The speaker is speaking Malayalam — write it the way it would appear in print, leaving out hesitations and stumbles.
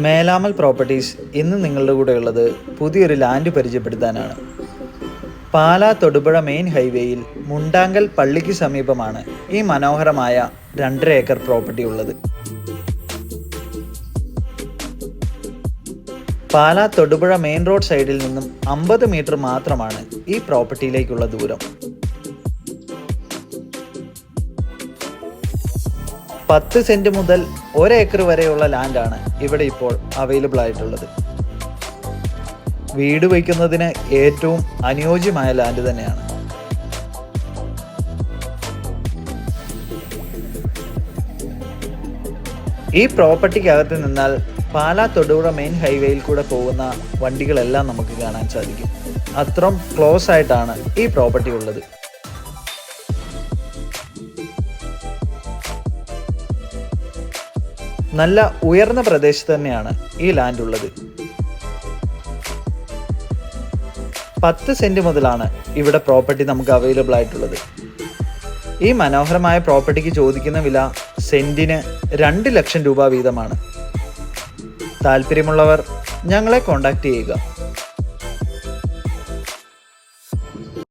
മേലാമൽ പ്രോപ്പർട്ടീസ് ഇന്ന് നിങ്ങളുടെ കൂടെ ഉള്ളത് പുതിയൊരു ലാൻഡ് പരിചയപ്പെടുത്താനാണ്. പാലാ തൊടുപുഴ മെയിൻ ഹൈവേയിൽ മുണ്ടാങ്കൽ പള്ളിക്ക് സമീപമാണ് ഈ മനോഹരമായ 2.5 ഏക്കർ പ്രോപ്പർട്ടി ഉള്ളത്. പാലാ തൊടുപുഴ മെയിൻ റോഡ് സൈഡിൽ നിന്നും 50 മീറ്റർ മാത്രമാണ് ഈ പ്രോപ്പർട്ടിയിലേക്കുള്ള ദൂരം. 10 സെന്റ് മുതൽ 1 ഏക്കർ വരെയുള്ള ലാൻഡാണ് ഇവിടെ ഇപ്പോൾ അവൈലബിൾ ആയിട്ടുള്ളത്. വീട് വയ്ക്കുന്നതിന് ഏറ്റവും അനുയോജ്യമായ ലാൻഡ് തന്നെയാണ്. ഈ പ്രോപ്പർട്ടിക്കകത്ത് നിന്നാൽ പാലാ തൊടുപുഴ മെയിൻ ഹൈവേയിൽ കൂടെ പോകുന്ന വണ്ടികളെല്ലാം നമുക്ക് കാണാൻ സാധിക്കും. അത്രയും ക്ലോസ് ആയിട്ടാണ് ഈ പ്രോപ്പർട്ടി ഉള്ളത്. നല്ല ഉയർന്ന പ്രദേശത്ത് തന്നെയാണ് ഈ ലാൻഡ് ഉള്ളത്. 10 സെന്റ് മുതലാണ് ഇവിടെ പ്രോപ്പർട്ടി നമുക്ക് അവൈലബിൾ ആയിട്ടുള്ളത്. ഈ മനോഹരമായ പ്രോപ്പർട്ടിക്ക് ചോദിക്കുന്ന വില സെന്റിന് 2 ലക്ഷം രൂപ വീതമാണ്. താല്പര്യമുള്ളവർ ഞങ്ങളെ കോൺടാക്റ്റ് ചെയ്യുക.